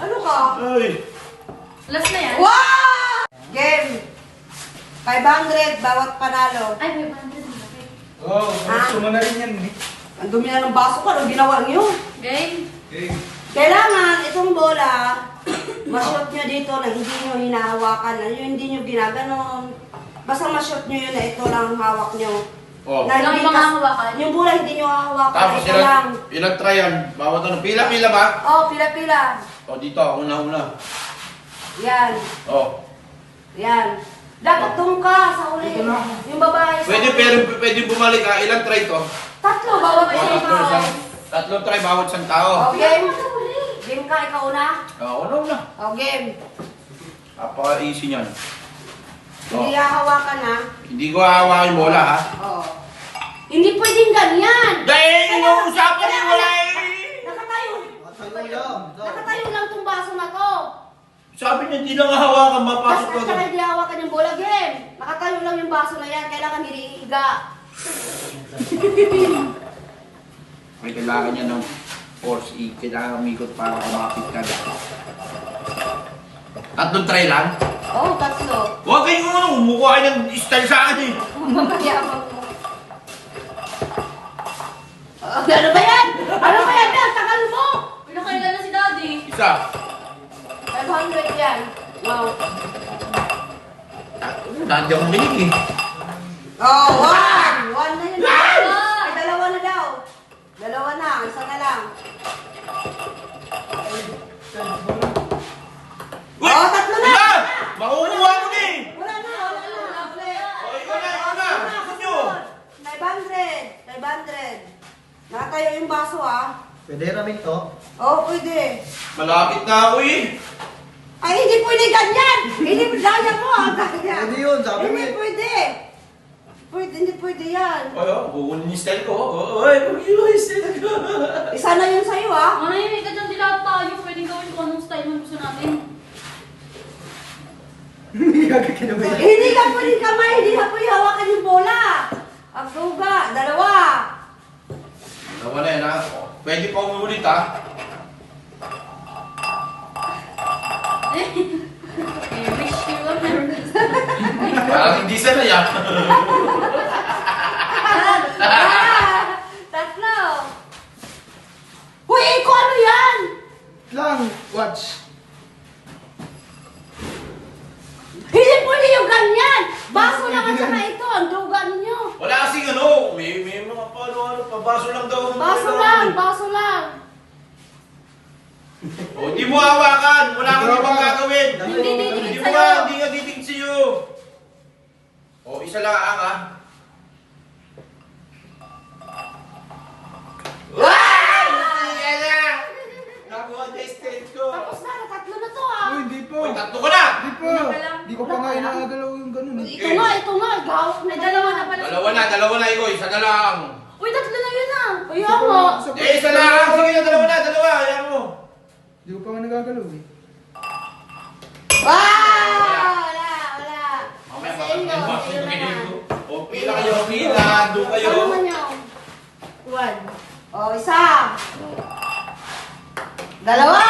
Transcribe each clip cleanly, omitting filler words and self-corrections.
Ano ka? Ay! Last na yan? Wow! Game. 500 bawat panalo. Ay, 500 na. Oo, gusto mo na rin yan eh. Ang dumi na ng baso ko. Anong ginawa niyo? Game? Okay. Kailangan itong bola, ma-shoot nyo dito na hindi nyo hinahawakan. Yung hindi nyo ginaganon. Basta ma-shoot nyo yun na ito lang ang hawak nyo. Oh. Na Ilang hindi mga kas- hawakan? Yung bola hindi nyo hahawakan. Tapos Ito lang. ilang try yan? Bawat ano? Pila-pila ba? Oh, pila-pila. O dito, una-una. Yan. O. Yan. Dapat doon ka sa uli. Ito na. Yung babae sa Pwede, uli. pwede bumalik ha. Ilang try to? Tatlo, bawat O, isang tao. tatlong try bawat isang tao. Oh, game. Game ka, ikaw una. O, una-una. Oh, game. Napaka-easy niyan. Hindi hahawakan ha. Hindi ko hahawakan yung bola ha. Oh. Hindi pwedeng ganyan. Dahil inuusapan yung wala eh. Nakatayo. Tayo lang. Nakatayo lang tong baso na to. Sabi niya, hindi na nga hawakan, mapasok Basta ka. ka hindi hawakan yung bola, game. Nakatayo lang yung baso na yan. Kailangan hinihiga. May kailangan niya ng force. Kailangan umikot para kumapit ka. Tatlong try lang? Oh, tatlo. Huwag kayong umukha kayo ng style sa akin eh. Mamayabang mo. Oh, ano ba yan? Ano ba yan? Takal mo. Pinakailan na si Daddy. Isa. 500 yan. Wow. Dati akong binig eh. Oh, one! One na yun. Ah! Ay, dalawa na daw. Dalawa na. Isa na lang. Uy! Oh, tatlo na! Iba! Makukuha mo na eh! Wala na, wala na. O, ikaw na, ikaw na! Gusto nyo? 500. 500. Nakatayo yung baso ah. Pwede ramin to? Oh, pwede. Malapit na ako eh. Ay, hindi pwede ganyan! Hindi daya mo ah, daya. Pwede yun, sabi mo Hindi eh. pwede. Hindi pwede yan. Oy, kukunin yung style ko. Oy, kukunin yung style ko. Isa na yun sa'yo ah. Manahimik ka dyan, di lahat tayo. Pwedeng gawin kung anong style mo gusto natin. Hindi ka kinabay. Hindi ka pwede kamay, hindi ka pwede hawakan yung bola. Ang duga, dalawa. Dalawa na yan ha. Pwede pa umulit ha. I wish you were meron. Parang hindi sanay ah. Tatlo. Uy, ko ano yan? Lang, watch. Hindi pwede yung ganyan. Baso lang at saka ito, ang duga ninyo. Wala kasing ano. May mga paano pabaso lang daw. Baso lang. O, di mo hawakan. Wala kang ibang gagawin. Hindi didikit Hindi mo sa'yo. nga, hindi nga titig sa'yo. O, isa lang ang ha. Wow! Yan na! Nakuha na yung stage ko. Tapos na, tatlo na to ah. Uy, hindi po. Uy, tatlo ka na! Hindi po. Una pa lang. Hindi ko pa nga inagalaw yung ganun eh. Ito nga, gawak na May dalawa na pala. Dalawa na ikaw. Isa na lang. Uy, tatlo na yun ah. Ayaw mo. Eh, isa lang. Sige na, dalawa. Ayan mo. Hindi ko pa nga nagagalaw eh. Wala. Mamaya Sa inyo, makakita sino naman? O, pila kayo, pila. Doon kayo. Ano naman yun? One. O, isa. Dalawa.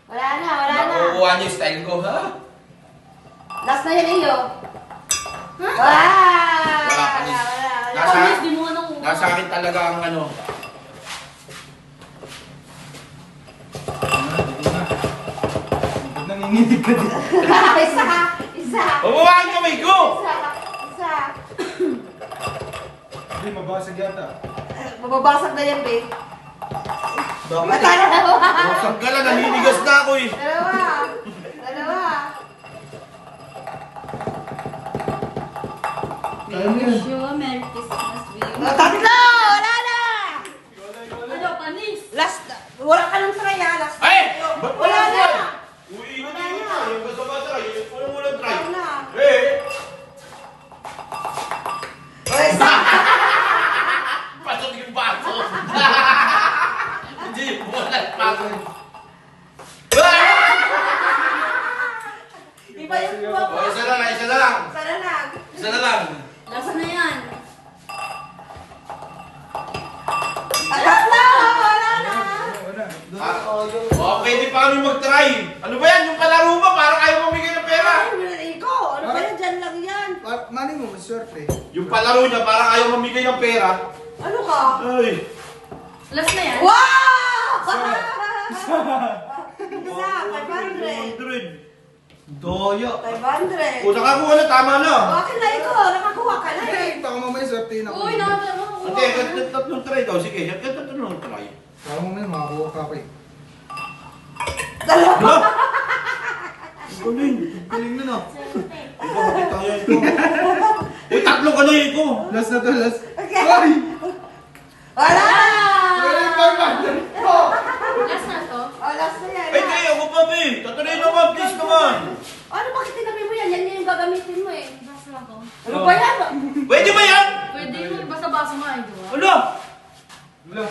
Wala na. Makukuha niyo yung style ko, ha? Last na yan iyo. Ha? Wala pa niya. Nasa- Promise, di mo nga nang Nasa akin talaga ang ano. Nanginginig ka din. Isa. Babawa ang kamay ko! Isa. Hindi, mabasag yata. Mababasag na yan, babe. Bakit? Dalawa. Saan ka lang, naninigas na ako eh. Dalawa. Kaya mo yan. wish you a Merry Christmas with you. Tatlo. Wala na. Ano, panis? Last. Wala ka ng try ha. Last. Ay! Wala na. Uy, hindi ko. Yung basta-basta, yung wala try. Wala na. Eh! Oy, isa. Pasok yung baso. Hindi mo nagpasok. Iba yung buwa O, mo. isa na lang. Sana lang. Isa na lang. Lasa na yan. namin mag-try. Ano ba yan? Yung palaro ba? Parang ayaw mamigay ng pera. Ay, ikaw, ano ba yan? Dyan lang yan. Maning mo, maswerte. Yung palaro niya, parang ayaw mamigay ng pera. Ano ka? Ay. Last na yan. Wow! Isa, 500. 200. Doyo. 500. Kung nakakuha na, tama na. Bakit na ito? Nakakuha ka na eh. Hey, baka mamaya swerte na ako. Uy, nakakala mo. Hindi, tatlong try daw. Sige, tatlong try. Baka mamaya makakuha ka pa eh. Ano? Galing. Galing na no. Ito, makita ko yan ito. Uy, tatlo ka na yun ito. Last na to, last. Okay. Ay! Wala! Galing pa ba? Oh! Last na to. Wala sa yan. Ay, hindi, ako pa, be. Tatuloy naman, please naman. Ano, bakit tinabi mo yan? Yan yung gagamitin mo eh. Basta lang to. Ano ba yan? Pwede ba yan? Pwede yung basta-basa mo ay, di ba? Ano? Wala.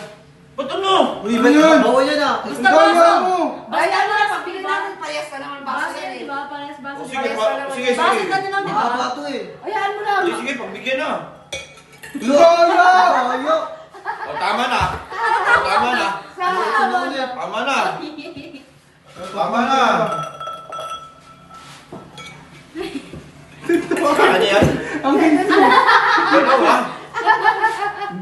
Ba't ano? Uy, ba yan? Bawa yan ah. Basta Bawa basa. mo. Bayan mo na, pagbili natin, parehas ka naman basa Basa yan yan, eh. di ba? Parehas basa. O, sige, sige, Basa sige. ka din lang, di ba? Mahaba to eh. Ayan mo lang. Sige, sige, pagbigyan na. Doyo! Doyo! O, tama na. O, tama na. Ito na ulit. Tama na. Tama na. Saan niya yan? Ang ganda. Dalawa.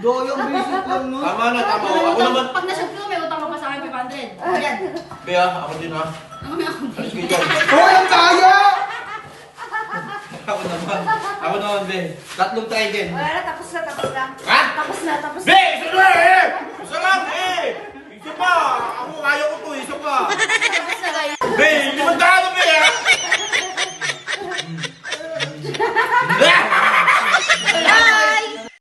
Doyo, ang basic lang no. Tama na, tama. O, ako naman. Pag na-shop ko, may utang ka pa sa akin 500. Ayan. Bea, ako din ha. Alis kayo dyan. Hoy, ang tayo! Ako naman. Ako naman, Be. Tatlong try din. Wala na, tapos na, tapos na. Ha? Tapos na, tapos na. Be!